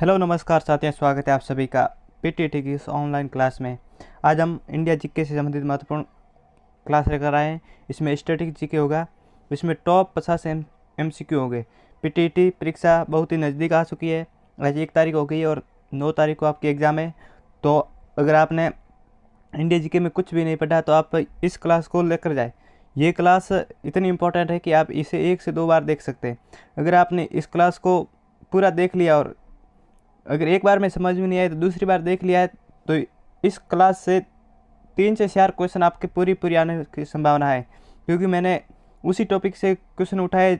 Hello नमस्कार साथियों, स्वागत है आप सभी का पीटीटी की इस ऑनलाइन क्लास में। आज हम इंडिया जीके से संबंधित महत्वपूर्ण क्लास लेकर आए हैं। इसमें स्टैटिक जीके होगा, इसमें टॉप 50 एमसीक्यू होंगे। पीटीटी परीक्षा बहुत ही नज़दीक आ चुकी है। आज 1 तारीख हो गई है और 9 तारीख को आपकी एग्ज़ाम है। तो अगर आपने इंडिया जीके में कुछ भी नहीं पढ़ा तो आप इस क्लास को लेकर जाए। ये क्लास इतनी इम्पोर्टेंट है कि आप इसे 1 से 2 बार देख सकते हैं। अगर आपने इस क्लास को पूरा देख लिया और अगर एक बार में समझ में नहीं आए तो दूसरी बार देख लिया है तो इस क्लास से 3 से 4 क्वेश्चन आपके पूरी आने की संभावना है, क्योंकि मैंने उसी टॉपिक से क्वेश्चन उठाए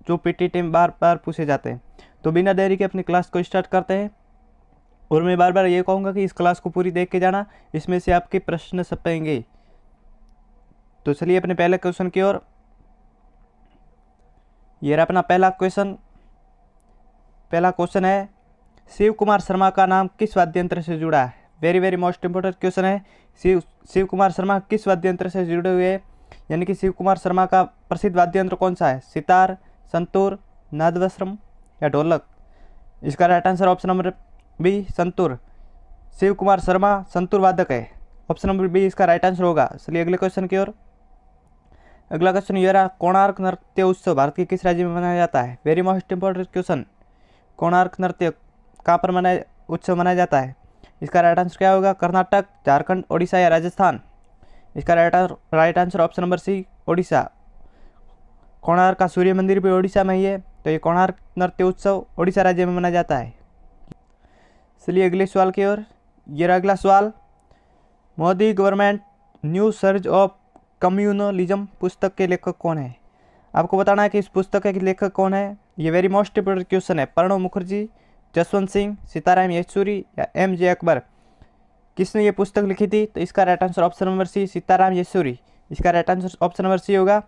जो पीटीटी में बार बार पूछे जाते हैं। तो बिना देरी के अपनी क्लास को स्टार्ट करते हैं। और मैं बार बार ये कहूँगा कि इस क्लास को पूरी देख के जाना, इसमें से आपके प्रश्न छपेंगे। तो चलिए अपने पहले क्वेश्चन की ओर। ये रहा अपना पहला क्वेश्चन है, शिव कुमार शर्मा का नाम किस वाद्य यंत्र से जुड़ा है? वेरी मोस्ट इंपोर्टेंट क्वेश्चन है। शिव कुमार शर्मा किस वाद्य यंत्र से जुड़े हुए हैं, यानी कि शिव कुमार शर्मा का प्रसिद्ध वाद्य यंत्र कौन सा है? सितार, संतूर, नादस्वरम या ढोलक? इसका right answer option number B, santoor. Shiv Kumar Sharma santoor वादक है। ऑप्शन नंबर बी इसका राइट आंसर होगा। चलिए अगले क्वेश्चन की ओर। अगला क्वेश्चन ये रहा, कोणार्क नृत्य उत्सव भारत के किस राज्य में मनाया जाता है? Very most important question. Konark नृत्य कहाँ पर उत्सव मनाया जाता है? इसका राइट आंसर क्या होगा? कर्नाटक, झारखंड, ओडिशा या राजस्थान? इसका right answer option number C, Odisha. Konark का सूर्य मंदिर भी ओडिशा में ही है, तो ये कोणार्क नृत्य उत्सव ओडिशा राज्य में मनाया जाता है। चलिए अगले सवाल की ओर। ये अगला सवाल, Modi government new surge of communalism पुस्तक के लेखक कौन है? आपको बताना है कि इस पुस्तक के लेखक कौन है। ये वेरी मोस्ट इंपोर्टेंट क्वेश्चन है। प्रणब मुखर्जी, जसवंत सिंह, सीताराम येचुरी या एमजे अकबर? किसने ये पुस्तक लिखी थी? तो इसका right answer option number C, Sitaram Yechury. इसका right answer option number C होगा।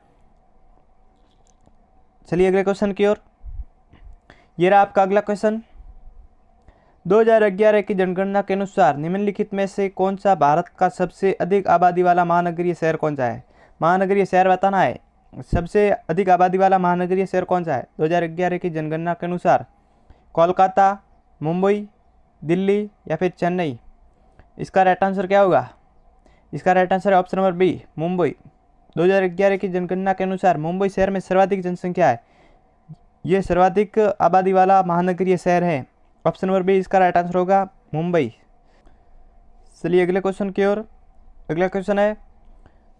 चलिए अगले क्वेश्चन की ओर। ये रहा आपका अगला क्वेश्चन, 2011 की जनगणना के अनुसार निम्नलिखित में से कौन सा भारत का सबसे अधिक आबादी वाला महानगरीय शहर कौन सा है? महानगरीय शहर बताना है। सबसे अधिक आबादी वाला महानगरीय शहर कौन सा है 2011 की जनगणना के अनुसार? कोलकाता, मुंबई, दिल्ली या फिर चेन्नई? इसका राइट आंसर क्या होगा? इसका राइट आंसर है ऑप्शन नंबर बी, मुंबई। 2011 की जनगणना के अनुसार मुंबई शहर में सर्वाधिक जनसंख्या है। ये सर्वाधिक आबादी वाला महानगरीय शहर है। ऑप्शन नंबर बी इसका राइट आंसर होगा, मुंबई। चलिए अगले क्वेश्चन की ओर। अगला क्वेश्चन है,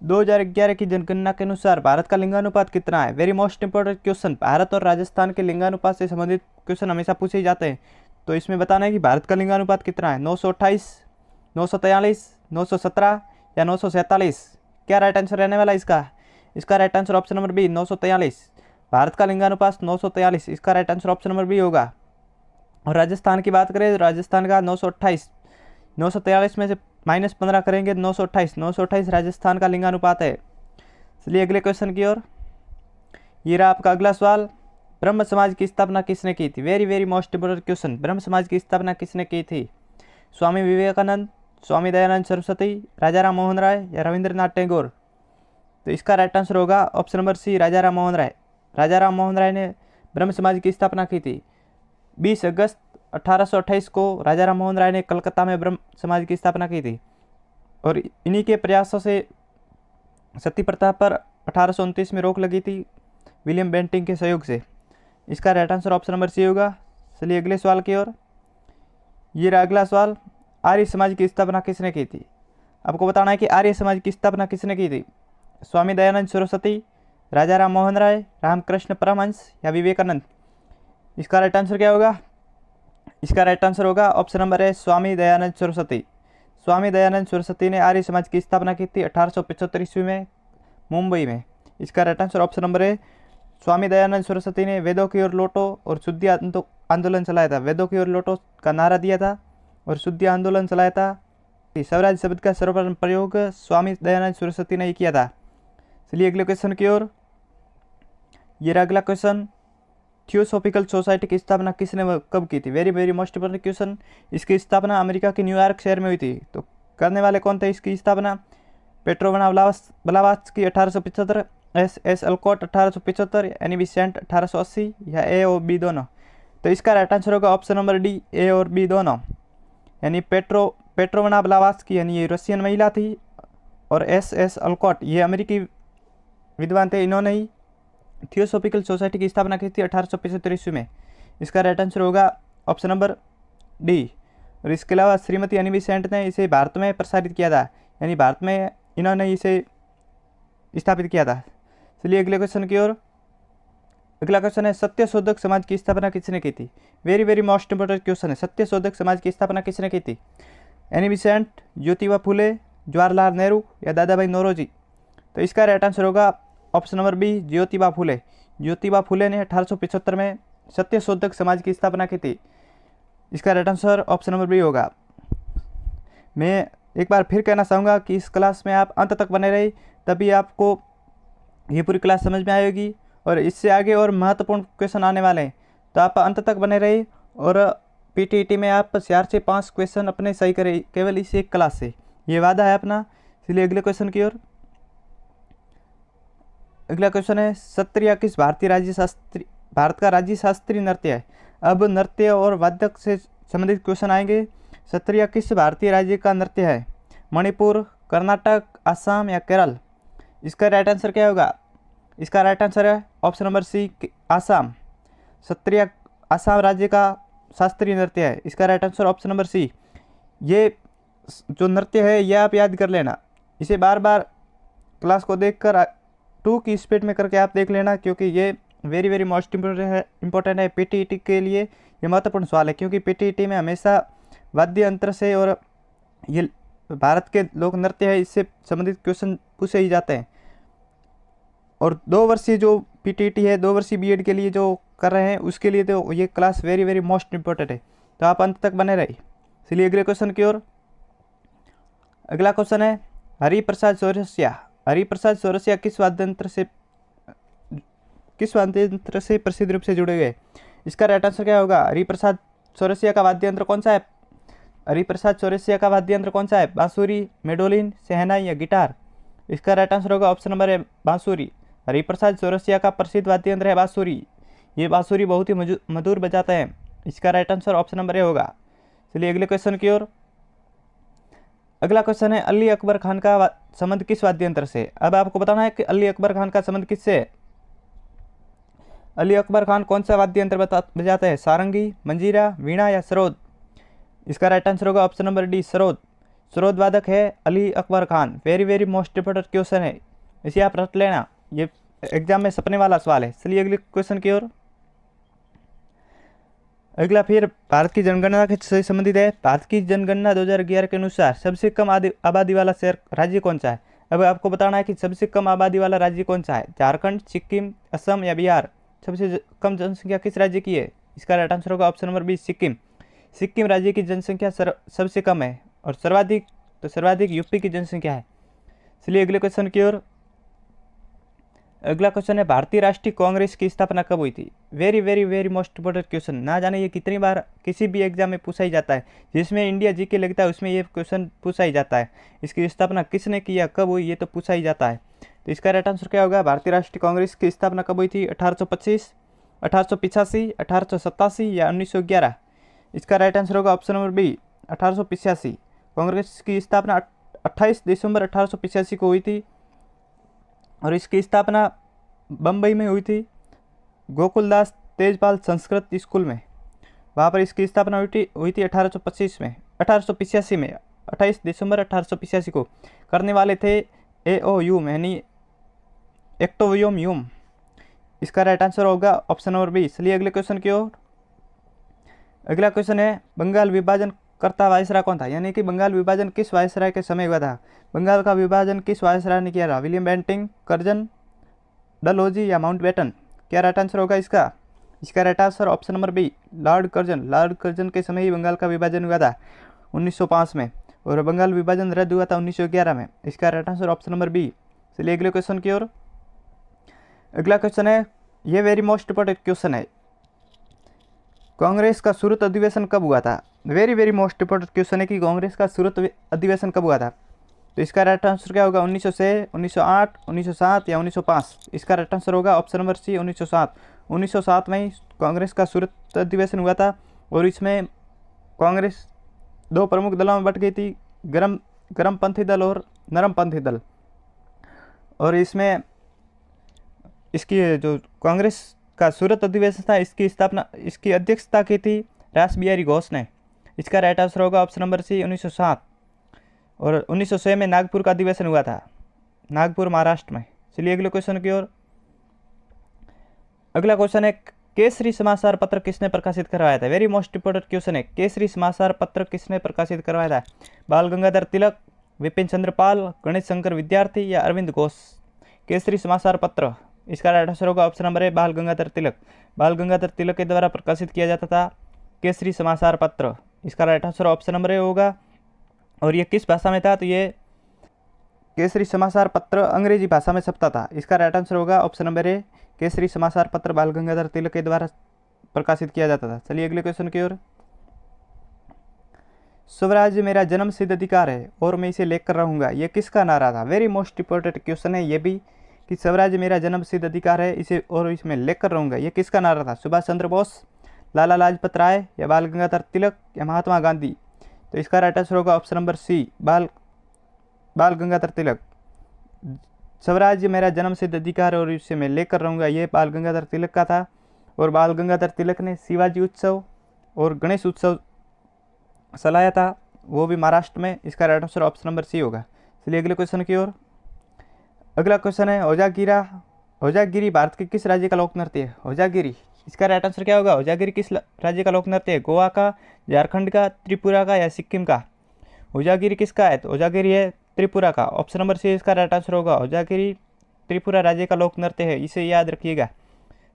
2011 की जनगणना के अनुसार भारत का लिंगानुपात कितना है? Very most important question. Bharat और राजस्थान के लिंगानुपात से संबंधित क्वेश्चन हमेशा पूछे जाते हैं। तो इसमें बताना है कि भारत का लिंगानुपात कितना है। 928, 943, 917 या 947? क्या राइट आंसर रहने वाला इसका? इसका right answer option number B, 943। Bharat का लिंगानुपात 943, इसका right answer option number B होगा। और राजस्थान की बात करें तो राजस्थान का 928, 943 में से -15 करेंगे 928 राजस्थान का लिंगानुपात है। चलिए अगले क्वेश्चन की ओर। ये रहा आपका अगला सवाल, ब्रह्म समाज की स्थापना किसने की थी? Very most important question. ब्रह्म समाज की स्थापना किसने की थी? स्वामी विवेकानंद, स्वामी दयानंद सरस्वती, राजा राम मोहन राय या रविंद्रनाथ टैगोर? तो इसका राइट आंसर होगा ऑप्शन नंबर सी, राजा राम मोहन राय। राजा राम मोहन राय ने ब्रह्म समाज की स्थापना की थी। 20 अगस्त 1828 को राजा राम मोहन राय ने कलकत्ता में ब्रह्म समाज की स्थापना की थी। और इन्हीं के प्रयासों से सती प्रथा पर 1829 में रोक लगी थी, विलियम बेंटिंग के सहयोग से। इसका right answer option number C होगा। चलिए अगले सवाल की ओर। ये रहा अगला सवाल, आर्य समाज की स्थापना किसने की थी? आपको बताना है कि आर्य समाज की स्थापना किसने की थी। स्वामी दयानंद सरस्वती, राजा राम मोहन राय, रामकृष्ण परमहंस या विवेकानंद? इसका राइट आंसर क्या होगा? इसका राइट आंसर होगा ऑप्शन नंबर है, स्वामी दयानंद सरस्वती। स्वामी दयानंद सरस्वती ने आर्य समाज की स्थापना की थी 1875 ईस्वी में, मुंबई में। इसका राइट आंसर ऑप्शन नंबर है, स्वामी दयानंद सरस्वती ने वेदों की ओर लौटो और शुद्धि आंदोलन चलाया था। वेदों की ओर लौटो का नारा दिया था और शुद्धि आंदोलन चलाया था। स्वराज शब्द का सर्वप्रथम प्रयोग स्वामी दयानंद सरस्वती ने किया था। चलिए अगले क्वेश्चन की ओर। ये रहा अगला क्वेश्चन, थियोसॉफिकल सोसाइटी की स्थापना किसने कब की थी? Very most important question. इसकी स्थापना अमेरिका के न्यूयॉर्क शहर में हुई थी। तो करने वाले कौन थे इसकी स्थापना? पेट्रोवना ब्लावात्स्की 1875, एस एल्कोट 1875, एनी बेसेंट 1880 या ए और बी दोनों? तो इसका राइट आंसर होगा ऑप्शन नंबर डी, ए और बी दोनों। यानी पेट्रोवना ब्लावात्स्की यानी ये रशियन महिला थी, और एस अल्कॉट ये अमेरिकी विद्वान थे। इन्होंने ही थियोसॉफिकल सोसाइटी की स्थापना की थी 1875 ईस्वी में। इसका राइट आंसर होगा ऑप्शन नंबर डी। और इसके अलावा श्रीमती एनी बेसेंट ने इसे भारत में प्रसारित किया था, यानी भारत में इन्होंने इसे स्थापित किया था। चलिए अगले क्वेश्चन की ओर। अगला क्वेश्चन है सत्यशोधक समाज की स्थापना किसने की थी। Very very most important question है। सत्यशोधक समाज की स्थापना किसने की थी। एनी बेसेंट, ज्योतिबा फुले, जवाहरलाल नेहरू या दादा भाई नौरोजी। तो इसका राइट आंसर होगा option number B, Jyotiba Phule. Jyotiba Phule ने 1875 में सत्यशोधक समाज की स्थापना की थी। इसका right answer option number B होगा। मैं एक बार फिर कहना चाहूँगा कि इस क्लास में आप अंत तक बने रहे, तभी आपको ये पूरी क्लास समझ में आएगी, और इससे आगे और महत्वपूर्ण क्वेश्चन आने वाले हैं, तो आप अंत तक बने रहे। और पीटीईटी में आप 4 से 5 क्वेश्चन अपने सही करें केवल इस एक क्लास से, ये वादा है अपना। इसलिए अगले क्वेश्चन की ओर। अगला क्वेश्चन है सत्रिया किस भारत का राज्य शास्त्रीय नृत्य है। अब नृत्य और वादक से संबंधित क्वेश्चन आएंगे। सत्रिया किस भारतीय राज्य का नृत्य है। मणिपुर, कर्नाटक, असम या केरल। इसका राइट आंसर क्या होगा। इसका राइट आंसर है option number C, Assam. Sattriya Assam राज्य का शास्त्रीय नृत्य है। इसका right answer option number C. ये जो नृत्य है ये आप याद कर लेना, इसे बार बार क्लास को देखकर 2 की स्पीड में करके आप देख लेना, क्योंकि ये वेरी वेरी मोस्ट इम्पोर्टेंट है पीटीईटी के लिए। ये महत्वपूर्ण सवाल है, क्योंकि पीटीईटी में हमेशा वाद्य यंत्र से और ये भारत के लोक नृत्य है इससे संबंधित क्वेश्चन पूछे ही जाते हैं। और 2 वर्षीय जो पीटीईटी है, 2 वर्षीय बीएड के लिए जो कर रहे हैं, उसके लिए तो ये class very very most important है, तो आप अंत तक बने रहिए। चलिए अगले क्वेश्चन की ओर। अगला क्वेश्चन है हरिप्रसाद चौरसिया। हरिप्रसाद चौरसिया किस वाद्य यंत्र से प्रसिद्ध रूप से जुड़े गए। इसका राइट आंसर क्या होगा। हरिप्रसाद चौरसिया का वाद्य यंत्र कौन सा है। हरिप्रसाद चौरसिया का वाद्य यंत्र कौन सा है। बांसुरी, मेडोलिन, शहनाई या गिटार। इसका राइट आंसर होगा ऑप्शन नंबर है बांसुरी। हरिप्रसाद चौरसिया का प्रसिद्ध वाद्य यंत्र है बांसुरी। ये बांसुरी बहुत ही मधुर बजाते हैं। इसका right answer option number A होगा। चलिए अगले क्वेश्चन की ओर। अगला क्वेश्चन है अली अकबर खान का संबंध किस वाद्य यंत्र से। अब आपको बताना है कि अली अकबर खान का संबंध किससे है। अली अकबर खान कौन सा वाद्य यंत्र बजाते हैं। सारंगी, मंजीरा, वीणा या सरोद। इसका राइट आंसर होगा option number D, sarod. Sarod वादक है Ali Akbar Khan. Very very most important question है, इसे आप रट लेना, ये एग्जाम में सपने वाला सवाल है। चलिए अगले क्वेश्चन की ओर। अगला फिर भारत की जनगणना से संबंधित है। भारत की जनगणना 2011 के अनुसार सबसे कम आबादी वाला शहर राज्य कौन सा है। अब आपको बताना है कि सबसे कम आबादी वाला राज्य कौन सा है। झारखंड, सिक्किम, असम या बिहार। सबसे कम जनसंख्या किस राज्य की है। इसका राइट आंसर होगा option number B, Sikkim. Sikkim राज्य की जनसंख्या सबसे कम है, और सर्वाधिक यूपी की जनसंख्या है। चलिए अगले क्वेश्चन की ओर। अगला क्वेश्चन है भारतीय राष्ट्रीय कांग्रेस की स्थापना कब हुई थी। Very very very most important question, ना जाने ये कितनी बार किसी भी एग्जाम में पूछा ही जाता है। जिसमें इंडिया जीके लगता है उसमें ये क्वेश्चन पूछा ही जाता है। इसकी स्थापना किसने किया, कब हुई, ये तो पूछा ही जाता है। तो इसका राइट आंसर क्या होगा। भारतीय राष्ट्रीय कांग्रेस की स्थापना कब हुई थी। 1825, 1885, 1887 या 1911। इसका राइट आंसर होगा ऑप्शन नंबर बी, 1885। कांग्रेस की स्थापना 28 दिसंबर 1885 को हुई थी, और इसकी स्थापना बम्बई में हुई थी, गोकुलदास तेजपाल संस्कृत स्कूल में। वहाँ पर इसकी स्थापना हुई थी 1885 में 28 दिसंबर 1885 को। करने वाले थे AO ह्यूम, यानी एक्टोवियम ह्यूम। इसका राइट आंसर होगा ऑप्शन नंबर बी। चलिए अगले क्वेश्चन की ओर। अगला क्वेश्चन है बंगाल विभाजन करता वायसराय कौन था, यानी कि बंगाल विभाजन किस वायसराय के समय हुआ था। बंगाल का विभाजन किस वायसराय ने किया था। विलियम बेंटिंग, कर्जन, डलहौजी या माउंटबेटन। क्या राइट आंसर होगा इसका। इसका right answer option number B, lord Curzon. Lord Curzon के समय ही बंगाल का विभाजन हुआ था 1905 में, और बंगाल विभाजन रद्द हुआ था 1911 में। इसका right answer option number B. चलिए अगले क्वेश्चन की ओर। अगला क्वेश्चन है, ये वेरी मोस्ट इंपोर्टेंट क्वेश्चन है, कांग्रेस का सूरत अधिवेशन कब हुआ था। Very very most important question है कि कांग्रेस का सूरत अधिवेशन कब हुआ था। तो इसका राइट आंसर क्या होगा। 1906, 1908, 1907 या 1905। इसका राइट आंसर होगा ऑप्शन नंबर सी, 1907। 1907 में ही कांग्रेस का सूरत अधिवेशन हुआ था और इसमें कांग्रेस दो प्रमुख दलों में बट गई थी, गर्मपंथी दल और नरमपंथी दल। और इसमें इसकी जो कांग्रेस का सूरत अधिवेशन था इसकी अध्यक्षता की थी रास बिहारी घोष ने। इसका राइट आंसर होगा ऑप्शन नंबर सी 1907। और 1906 में नागपुर का अधिवेशन हुआ था, नागपुर महाराष्ट्र में। चलिए अगले क्वेश्चन की ओर। अगला क्वेश्चन है केसरी समाचार पत्र किसने प्रकाशित करवाया था? वेरी मोस्ट इंपोर्टेंट क्वेश्चन है। केसरी समाचार पत्र किसने प्रकाशित करवाया था? बाल गंगाधर तिलक, विपिन चंद्र पाल, गणेश शंकर विद्यार्थी या अरविंद घोष? केसरी समाचार पत्र, इसका राइट आंसर होगा ऑप्शन नंबर ए बाल गंगाधर तिलक। बाल गंगाधर तिलक के द्वारा प्रकाशित किया जाता था केसरी समाचार पत्र। इसका right answer option number A होगा। और ये किस भाषा में था? तो ये केसरी समाचार पत्र अंग्रेजी भाषा में छपता था। इसका राइट आंसर होगा ऑप्शन नंबर ए केसरी समाचार पत्र बाल गंगाधर तिलक के द्वारा प्रकाशित किया जाता था। चलिए अगले क्वेश्चन की ओर। स्वराज्य मेरा जन्म सिद्ध अधिकार है और मैं इसे लेकर रहूंगा, ये किसका नारा था? वेरी मोस्ट इंपोर्टेंट क्वेश्चन है ये भी कि स्वराज्य मेरा जन्म सिद्ध अधिकार है इसे और इसमें लेकर रहूंगा, ये किसका नारा था? सुभाष चंद्र बोस, लाला लाजपत राय या बाल गंगाधर तिलक या महात्मा गांधी? तो इसका राइट आंसर होगा ऑप्शन नंबर सी बाल गंगाधर तिलक। स्वराज्य मेरा जन्म सिद्ध अधिकार और इसे मैं लेकर रहूंगा, ये बाल गंगाधर तिलक का था। और बाल गंगाधर तिलक ने शिवाजी उत्सव और गणेश उत्सव चलाया था, वो भी महाराष्ट्र में। इसका right answer option number C होगा। चलिए अगले क्वेश्चन की ओर। अगला क्वेश्चन है होजागिरी भारत के किस राज्य का लोक नृत्य है? होजागिरी, इसका राइट आंसर क्या होगा? होजागिरी किस राज्य का लोक नृत्य है? गोवा का, झारखंड का, त्रिपुरा का या सिक्किम का? होजागिरी किसका है? तो होजागिरी है त्रिपुरा का। ऑप्शन नंबर सी इसका राइट आंसर होगा। होजागिरी त्रिपुरा राज्य का लोक नृत्य है, इसे याद रखिएगा।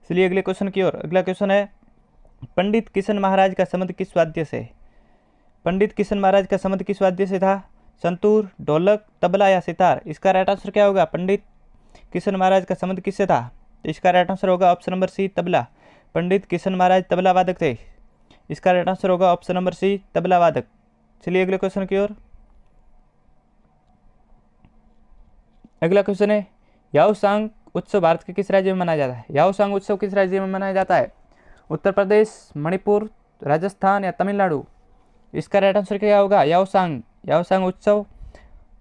चलिए अगले क्वेश्चन की ओर। अगला क्वेश्चन है पंडित किशन महाराज का संबंध किस वाद्य से? पंडित किशन महाराज का संबंध किस वाद्य से था? संतूर, ढोलक, तबला या सितार? इसका राइट आंसर क्या होगा? पंडित किशन महाराज का संबंध किससे था? तो इसका राइट आंसर होगा ऑप्शन नंबर सी तबला। पंडित किशन महाराज तबला वादक थे। इसका राइट आंसर होगा ऑप्शन नंबर सी तबला वादक। चलिए अगले क्वेश्चन की ओर। अगला क्वेश्चन है याओसांग उत्सव भारत के किस राज्य में मनाया जाता है? याओसांग उत्सव किस राज्य में मनाया जाता है? उत्तर प्रदेश, मणिपुर, राजस्थान या तमिलनाडु? इसका राइट आंसर क्या होगा? याओसांग उत्सव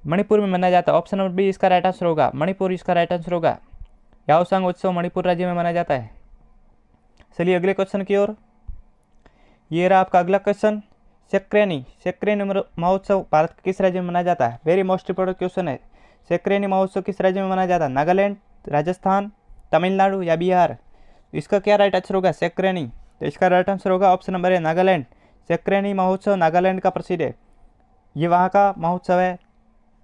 मणिपुर में मनाया जाता है। ऑप्शन नंबर बी इसका राइट आंसर होगा, मणिपुर इसका राइट आंसर होगा। याओसांग उत्सव मणिपुर राज्य में मनाया जाता है। चलिए अगले क्वेश्चन की ओर। ये रहा आपका अगला क्वेश्चन। सेक्रेनी महोत्सव भारत के किस राज्य में मनाया जाता है? वेरी मोस्ट इंपोर्टेंट क्वेश्चन है। सेक्रेनी महोत्सव किस राज्य में मनाया जाता है? नागालैंड, राजस्थान, तमिलनाडु या बिहार? इसका क्या राइट आंसर होगा? सेक्रेनी। तो इसका राइट आंसर होगा ऑप्शन नंबर है नागालैंड। सेक्रेनी महोत्सव नागालैंड का प्रसिद्ध है, ये वहाँ का महोत्सव है,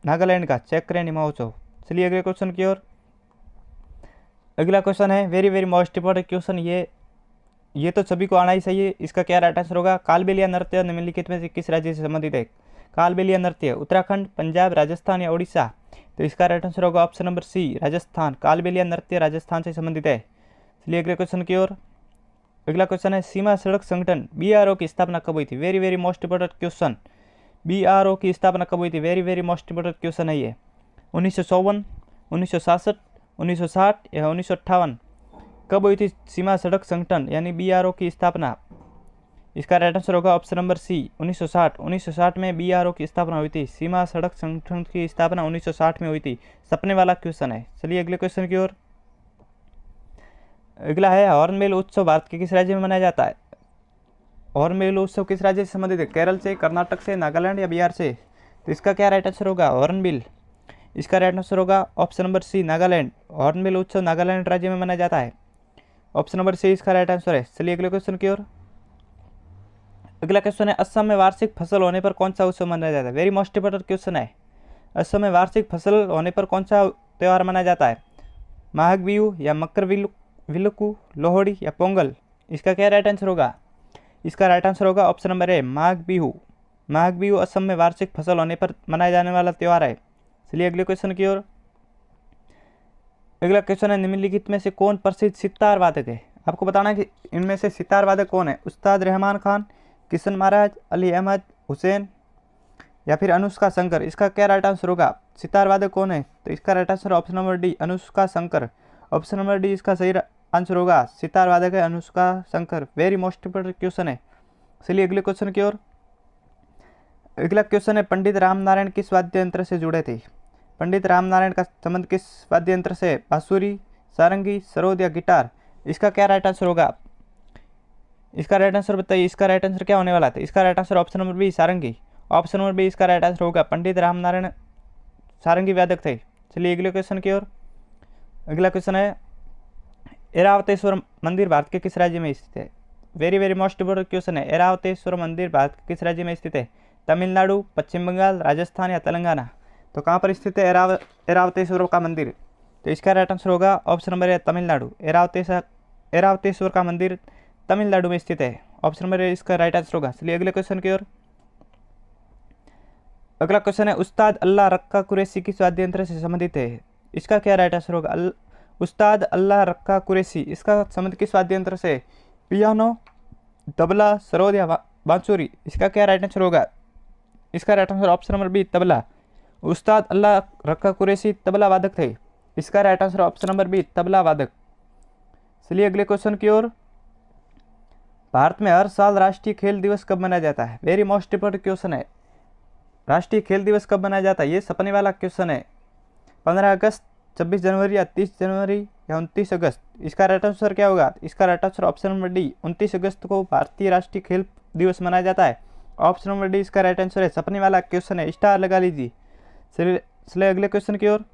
नागालैंड का सेक्रेनी महोत्सव। चलिए अगले क्वेश्चन की ओर। अगला क्वेश्चन है वेरी मोस्ट इंपोर्टेंट क्वेश्चन। ये तो सभी को आना ही चाहिए। इसका क्या राइट आंसर होगा? कालबेलिया नृत्य निम्नलिखित में से किस राज्य से संबंधित है? कालबेलिया नृत्य उत्तराखंड, पंजाब, राजस्थान या उड़ीसा? तो इसका राइट आंसर होगा option number C Rajasthan. Kalbelia नृत्य राजस्थान से संबंधित है। चलिए अगले क्वेश्चन की ओर। अगला क्वेश्चन है सीमा सड़क संगठन BRO की स्थापना कब हुई थी? Very most important question. BRO की स्थापना कब हुई थी? वेरी मोस्ट इंपोर्टेंट क्वेश्चन है ये। 1954, 1966, 1960 या 1958? कब हुई थी सीमा सड़क संगठन यानी BRO की स्थापना? इसका राइट आंसर होगा ऑप्शन नंबर सी 1960। 1960 में BRO की स्थापना हुई थी। सीमा सड़क संगठन की स्थापना 1960 में हुई थी। सपने वाला क्वेश्चन है। चलिए अगले क्वेश्चन की ओर। अगला है हॉर्नबिल उत्सव भारत के किस राज्य में मनाया जाता है? हॉर्नबिल उत्सव किस राज्य से संबंधित है? केरल से, कर्नाटक से, नागालैंड या बिहार से? तो इसका क्या राइट आंसर होगा? हॉर्नबिल। इसका राइट आंसर होगा option number C Nagaland. Hornbill उत्सव नागालैंड राज्य में मनाया जाता है। ऑप्शन नंबर सी इसका राइट आंसर है। चलिए अगले क्वेश्चन की ओर। अगला क्वेश्चन है असम में वार्षिक फसल होने पर कौन सा उत्सव मनाया जाता है? वेरी मोस्ट इंपोर्टेंट क्वेश्चन है। असम में वार्षिक फसल होने पर कौन सा त्यौहार मनाया जाता है? माघ बिहू या मकर विलुकु, लोहड़ी या पोंगल? इसका क्या राइट आंसर होगा? इसका राइट आंसर होगा option number A Magh Bihu. Magh Bihu Assam में वार्षिक फसल होने पर मनाया जाने वाला त्यौहार है। चलिए अगले क्वेश्चन की ओर। अगला क्वेश्चन है निम्नलिखित में से कौन प्रसिद्ध सितार वादक है? आपको बताना है कि इनमें से सितार वादक कौन है। उस्ताद रहमान खान, किशन महाराज, अली अहमद हुसैन या फिर अनुष्का शंकर? इसका क्या राइट आंसर होगा? सितार वादक कौन है? तो इसका right answer option number D Anushka Shankar. Option number D इसका सही आंसर होगा सितार वादक है Anushka Shankar. Very most important question है। चलिए अगले क्वेश्चन की ओर। अगला क्वेश्चन है पंडित रामनारायण किस वाद्य यंत्र से जुड़े थे? पंडित रामनारायण का संबंध किस वाद्य यंत्र से? बांसुरी, सारंगी, सरोद या गिटार? इसका क्या राइट आंसर होगा? इसका राइट आंसर बताइए। इसका राइट आंसर क्या होने वाला था? इसका right answer option number B sarangi. Option number B इसका राइट आंसर होगा। पंडित रामनारायण सारंगी वादक थे। चलिए अगले क्वेश्चन की ओर। अगला क्वेश्चन है ऐरावतेश्वर मंदिर भारत के किस राज्य में स्थित है? Very very most important question है। ऐरावतेश्वर मंदिर भारत के किस राज्य में स्थित है? तमिलनाडु, पश्चिम बंगाल, राजस्थान या तेलंगाना? तो कहाँ पर स्थित है ऐरावतेश्वर का मंदिर? तो इसका राइट आंसर होगा ऑप्शन नंबर है तमिलनाडु। ऐरावतेश्वर का मंदिर तमिलनाडु में स्थित है। ऑप्शन नंबर है इसका राइट आंसर होगा। चलिए अगले क्वेश्चन की ओर। अगला क्वेश्चन है उस्ताद अल्लाह रक्का कुरैशी किस वाद्य यंत्र से संबंधित है? इसका क्या राइट आंसर होगा? उस्ताद अल्लाह रक्का कुरैशी इसका संबंध किस वाद्य यंत्र से? पियानो, तबला, सरोद या बांसुरी? इसका क्या राइट आंसर होगा? इसका right answer option number B tabla. Ustad Allah Rakha Qureshi tabla वादक थे। इसका right answer option number B tabla वादक। चलिए अगले क्वेश्चन की ओर। भारत में हर साल राष्ट्रीय खेल दिवस कब मनाया जाता है? वेरी मोस्ट इंपोर्टेंट क्वेश्चन है। राष्ट्रीय खेल दिवस कब मनाया जाता है? ये सपने वाला क्वेश्चन है। 15 अगस्त, 26 जनवरी या 30 जनवरी या 29 अगस्त? इसका राइट आंसर क्या होगा? इसका right answer option number D 29 अगस्त को भारतीय राष्ट्रीय खेल दिवस मनाया जाता है। ऑप्शन नंबर डी इसका राइट आंसर है। सपने वाला क्वेश्चन है, स्टार लगा लीजिए। चलिए अगले क्वेश्चन की ओर।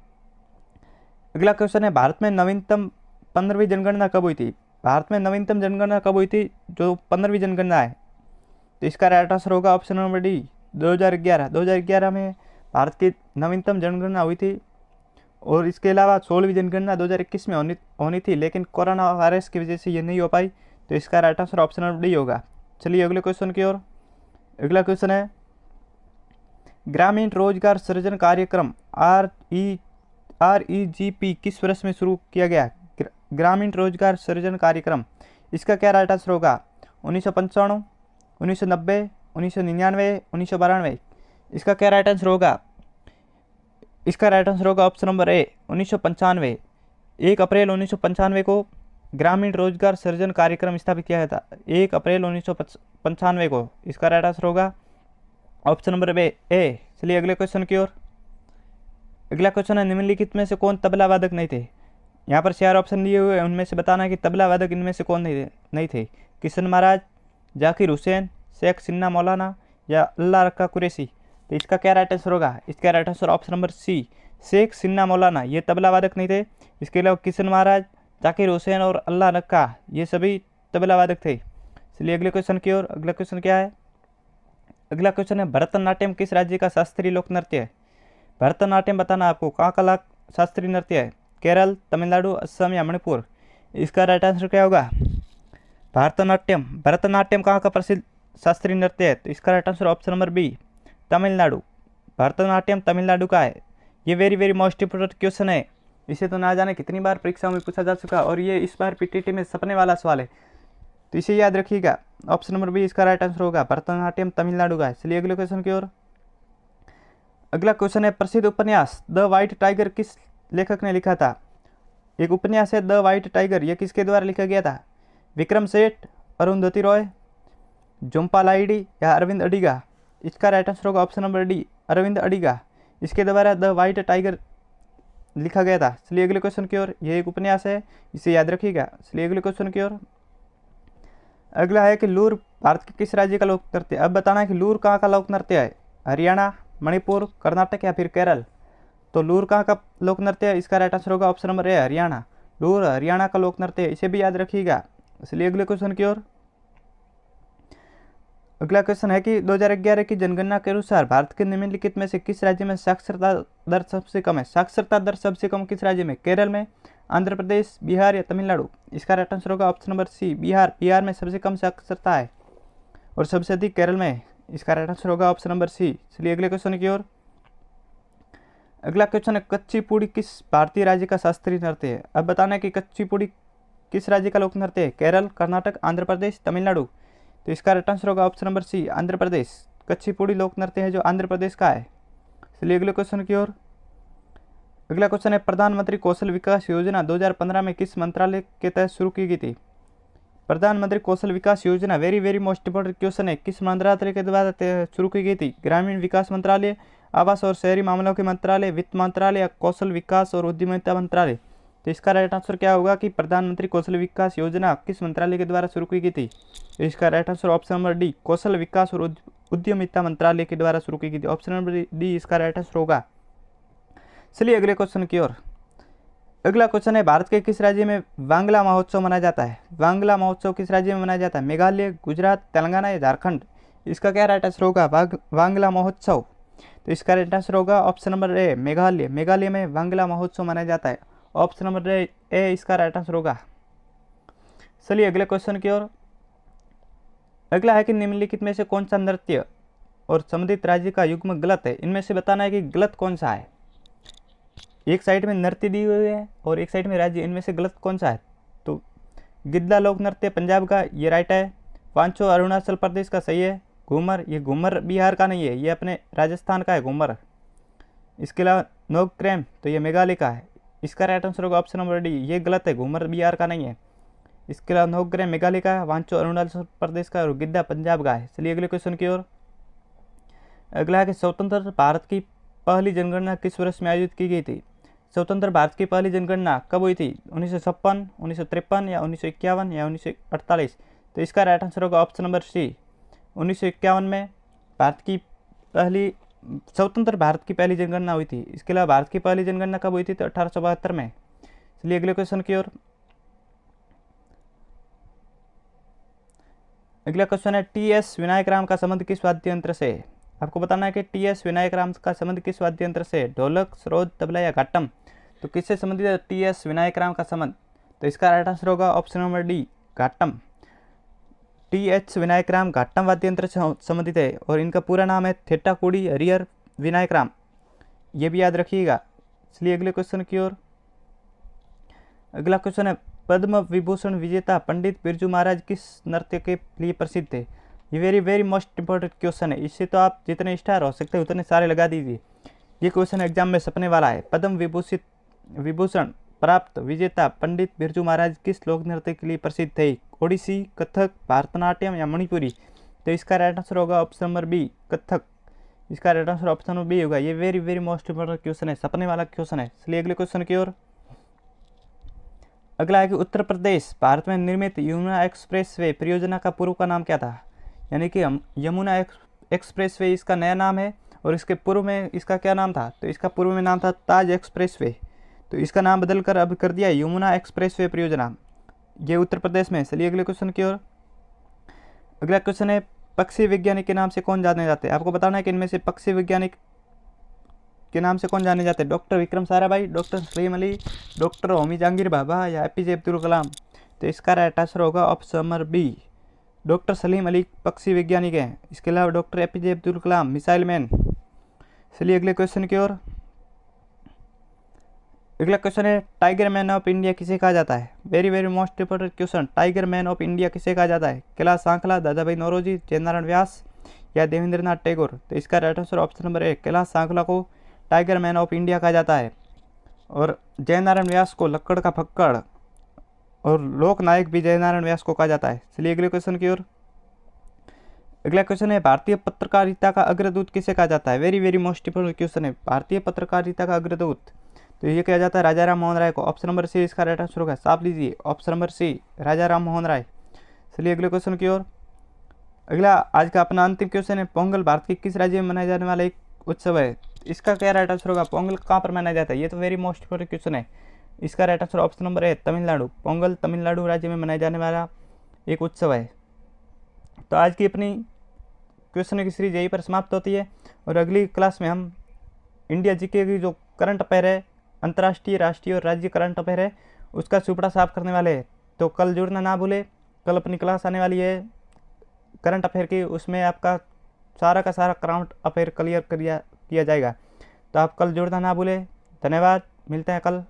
अगला क्वेश्चन है भारत में नवीनतम 15वीं जनगणना कब हुई थी? भारत में नवीनतम जनगणना कब हुई थी? जो 15वीं जनगणना है, तो इसका राइट आंसर होगा ऑप्शन नंबर डी 2011। 2011 में भारत की नवीनतम जनगणना हुई थी। और इसके अलावा 16वीं जनगणना 2021 में होनी थी, लेकिन कोरोना वायरस की वजह से ये नहीं हो पाई। तो इसका right answer option number D होगा। चलिए अगले क्वेश्चन की ओर। अगला क्वेश्चन है ग्रामीण रोजगार सृजन कार्यक्रम REGP किस वर्ष में शुरू किया गया? ग्रामीण रोजगार सृजन कार्यक्रम, इसका क्या राइट आंसर होगा? 1995, 1990, 1999, 1992? इसका क्या राइट आंसर होगा? इसका राइट आंसर होगा ऑप्शन नंबर ए 1995। 1 अप्रैल 1995 को ग्रामीण रोजगार सृजन कार्यक्रम स्थापित किया गया था। 1 अप्रैल 1995 को। इसका राइट आंसर होगा ऑप्शन नंबर ए। चलिए अगले क्वेश्चन की ओर। अगला क्वेश्चन है निम्नलिखित में से कौन तबला वादक नहीं थे? यहाँ पर 4 ऑप्शन दिए हुए हैं, उनमें से बताना है कि तबला वादक इनमें से कौन नहीं थे। किशन महाराज, जाकिर हुसैन, शेख सिन्ना मौलाना या अल्लाह रक्का कुरैशी? तो इसका क्या राइट आंसर होगा? इसका right answer option number C Sheikh Chinna Moulana, ये तबला वादक नहीं थे। इसके अलावा किशन महाराज, जाकिर हुसैन और अल्लाह रक्का ये सभी तबला वादक थे। चलिए अगले क्वेश्चन की ओर। अगला क्वेश्चन क्या है? अगला क्वेश्चन है भरतनाट्यम किस राज्य का शास्त्रीय लोक नृत्य है? भरतनाट्यम बताना आपको कहाँ का शास्त्रीय नृत्य है? केरल, तमिलनाडु, असम या मणिपुर? इसका राइट आंसर क्या होगा? भरतनाट्यम कहाँ का प्रसिद्ध शास्त्रीय नृत्य है? तो इसका right answer option number B Tamil Nadu. Bharatanatyam Tamil Nadu का है। ये very very most important question है। इसे तो ना जाने कितनी बार परीक्षाओं में पूछा जा चुका, और ये इस बार पीटीटी में सपने वाला सवाल है, तो इसे याद रखिएगा। ऑप्शन नंबर बी इसका राइट आंसर होगा। भरतनाट्यम तमिलनाडु का है। चलिए अगले क्वेश्चन की ओर। अगला क्वेश्चन है प्रसिद्ध उपन्यास द व्हाइट टाइगर किस लेखक ने लिखा था? एक उपन्यास है द व्हाइट टाइगर, यह किसके द्वारा लिखा गया था? विक्रम सेठ, अरुंधति रॉय, झुम्पा लाहिड़ी या अरविंद अडिगा? इसका राइट आंसर होगा option number D Arvind Adiga. इसके द्वारा द व्हाइट टाइगर लिखा गया था। चलिए अगले क्वेश्चन की ओर। यह एक उपन्यास है, इसे याद रखिएगा। चलिए अगले क्वेश्चन की ओर। अगला है कि लूर भारत के किस राज्य का लोक नृत्य है? अब बताना है कि लूर कहाँ का लोक नृत्य है? हरियाणा, मणिपुर, कर्नाटक या फिर केरल? तो लूर कहाँ का लोक नृत्य है? इसका राइट आंसर होगा ऑप्शन नंबर ए हरियाणा। लूर हरियाणा का लोक नृत्य है, इसे भी याद रखिएगा। इसलिए अगले क्वेश्चन की ओर। अगला क्वेश्चन है कि 2011 की जनगणना के अनुसार भारत के निम्नलिखित में से किस राज्य में साक्षरता दर सबसे कम है? साक्षरता दर सबसे कम किस राज्य में? केरल में, आंध्र प्रदेश, बिहार या तमिलनाडु? इसका राइट आंसर होगा option number C Bihar. Bihar में सबसे कम साक्षरता है और सबसे अधिक केरल में। इसका राइट आंसर होगा ऑप्शन नंबर सी। चलिए अगले क्वेश्चन की ओर। अगला क्वेश्चन है कुचिपुड़ी किस भारतीय राज्य का शास्त्रीय नृत्य है? अब बताना है कि कुचिपुड़ी किस राज्य का लोक नृत्य है? केरल, कर्नाटक, आंध्र प्रदेश, तमिलनाडु? तो इसका राइट आंसर होगा ऑप्शन नंबर सी आंध्र प्रदेश। कुचिपुड़ी लोक नृत्य है जो आंध्र प्रदेश का है। चलिए अगले क्वेश्चन की ओर। अगला क्वेश्चन है प्रधानमंत्री कौशल विकास योजना 2015 में किस मंत्रालय के तहत शुरू की गई थी? प्रधानमंत्री कौशल विकास योजना very very most important question है, किस मंत्रालय के द्वारा शुरू की गई थी? ग्रामीण विकास मंत्रालय, आवास और शहरी मामलों के मंत्रालय, वित्त मंत्रालय या कौशल विकास और उद्यमिता मंत्रालय? तो इसका राइट आंसर क्या होगा कि प्रधानमंत्री कौशल विकास योजना किस मंत्रालय के द्वारा शुरू की गई थी? तो इसका right answer option number D, कौशल विकास और उद्यमिता मंत्रालय के द्वारा शुरू की गई थी। ऑप्शन नंबर डी इसका राइट आंसर होगा। चलिए अगले क्वेश्चन की ओर। अगला क्वेश्चन है भारत के किस राज्य में वांगला महोत्सव मनाया जाता है? वांगला महोत्सव किस राज्य में मनाया जाता है? मेघालय, गुजरात, तेलंगाना या झारखंड? इसका क्या राइट आंसर होगा? वांगला महोत्सव, तो इसका राइट आंसर होगा option number A, Meghalaya. Meghalaya में वांगला महोत्सव मनाया जाता है। ऑप्शन नंबर ए इसका राइट आंसर होगा। चलिए अगले क्वेश्चन की ओर। अगला है कि निम्नलिखित में से कौन सा नृत्य और संबंधित राज्य का युग्म गलत है? इनमें से बताना है कि गलत कौन सा है। एक साइड में नृत्य दी हुई है और एक साइड में राज्य, इनमें से गलत कौन सा है? तो गिद्दा लोक नृत्य पंजाब का, ये राइट है। पांचो अरुणाचल प्रदेश का सही है। घूमर, ये घूमर बिहार का नहीं है, ये अपने राजस्थान का है घूमर। इसके अलावा नोक्रेम, तो ये मेघालय का है। इसका राइट आंसर होगा ऑप्शन नंबर डी, ये गलत है, घूमर बिहार का नहीं है। इसके अलावा नोक्रेम मेघालय का है, वांचो अरुणाचल प्रदेश का और गिद्दा पंजाब का है। चलिए अगले क्वेश्चन की ओर। अगला है कि स्वतंत्र भारत की पहली जनगणना किस वर्ष में आयोजित की गई थी? स्वतंत्र भारत की पहली जनगणना कब हुई थी? 1956, 1953 या 1951 या 1948? तो इसका राइट आंसर होगा ऑप्शन नंबर सी, 1951 में स्वतंत्र भारत की पहली जनगणना हुई थी। इसके अलावा भारत की पहली जनगणना कब हुई थी? तो 1872 में। चलिए अगले क्वेश्चन की ओर। अगला क्वेश्चन है टी.एस. विनायक राम का संबंध किस वाद्य यंत्र से? आपको बताना है कि टी.एस. विनायक राम का संबंध किस वाद्य यंत्र से? ढोलक, सरोद, तबला या घाटम? तो किससे संबंधित है टी.एस. विनायक राम का संबंध? तो इसका राइट आंसर होगा option number D, ghatam. TH. Vinayak Ram ghatam वाद्य यंत्र से संबंधित है और इनका पूरा नाम है थेट्टाकुडी हरिहर विनायक राम, ये भी याद रखिएगा। इसलिए अगले क्वेश्चन की ओर। अगला क्वेश्चन है पद्म विभूषण विजेता पंडित बिरजू महाराज किस नृत्य के लिए प्रसिद्ध थे? ये very very most important question है, इससे तो आप जितने स्टार हो सकते हैं उतने सारे लगा दीजिए। ये क्वेश्चन एग्जाम में सपने वाला है। पद्म विभूषण प्राप्त विजेता पंडित बिरजू महाराज किस लोक नृत्य के लिए प्रसिद्ध थे? ओडिसी, कथक, भारतनाट्यम या मणिपुरी? तो इसका राइट आंसर होगा ऑप्शन नंबर बी, कथक। इसका right answer option number B होगा। ये very very most important question है, सपने वाला क्वेश्चन है। इसलिए अगले क्वेश्चन की ओर। अगला है कि उत्तर प्रदेश भारत में निर्मित यमुना एक्सप्रेसवे परियोजना का पूर्व का नाम क्या था? यानी कि यमुना एक्सप्रेसवे इसका नया नाम है और इसके पूर्व में इसका क्या नाम था? तो इसका पूर्व में नाम था ताज एक्सप्रेसवे, तो इसका नाम बदलकर अब कर दिया यमुना एक्सप्रेसवे परियोजना। ये उत्तर प्रदेश में। चलिए अगले क्वेश्चन की ओर। अगला क्वेश्चन है पक्षी वैज्ञानिक के नाम से कौन जाने जाते हैं? आपको बताना है कि इनमें से पक्षी वैज्ञानिक के नाम से कौन जाने जाते हैं? Doctor Vikram Sarabhai, doctor Salim Ali, doctor Homi Jehangir Bhabha या एपीजे अब्दुल कलाम? तो इसका राइट आंसर होगा option number B, doctor Salim Ali पक्षी वैज्ञानिक हैं। इसके अलावा doctor APJ Abdul Kalam missile man. चलिए अगले क्वेश्चन की ओर। अगला क्वेश्चन है टाइगर मैन ऑफ इंडिया किसे कहा जाता है? Very very most important question, tiger man of India किसे कहा जाता है? कैलाश सांखला, दादा भाई नौरोजी, जयनारायण व्यास या देवेंद्रनाथ टैगोर? तो इसका right answer option number A, Kailash Sankhla को टाइगर मैन ऑफ इंडिया कहा जाता है और जयनारायण व्यास को लक्कड़ का फक्कड़ और लोक नायक भी जयनारायण व्यास को कहा जाता है। चलिए अगले क्वेश्चन की ओर। अगला क्वेश्चन है भारतीय पत्रकारिता का अग्रदूत किसे कहा जाता है? Very very most important question है, भारतीय पत्रकारिता का अग्रदूत तो ये कहा जाता है राजा राम मोहन राय को। ऑप्शन नंबर सी इसका राइट आंसर होगा, साफ लीजिए ऑप्शन नंबर सी, राजा राम मोहन राय। चलिए अगले क्वेश्चन की ओर। अगला आज का अपना अंतिम क्वेश्चन है पोंगल भारत के किस राज्य में मनाया जाने वाला एक उत्सव है? इसका क्या राइट आंसर होगा? पोंगल कहाँ पर मनाया जाता है? ये तो वेरी मोस्ट इंपोर्टेंट क्वेश्चन है। इसका राइट आंसर ऑप्शन नंबर है तमिलनाडु। पोंगल तमिलनाडु राज्य में मनाया जाने वाला एक उत्सव है। तो आज की अपनी क्वेश्चन की सीरीज यहीं पर समाप्त होती है और अगली क्लास में हम इंडिया जीके की जो करंट अफेयर है, अंतर्राष्ट्रीय, राष्ट्रीय और राज्य करंट अफेयर है, उसका सुपड़ा साफ करने वाले हैं। तो कल जुड़ना ना भूले, कल अपनी क्लास आने वाली है करंट अफेयर की, उसमें आपका सारा का सारा करंट अफेयर क्लियर किया जाएगा। तो आप कल जुड़ना ना भूले। धन्यवाद, मिलते हैं कल।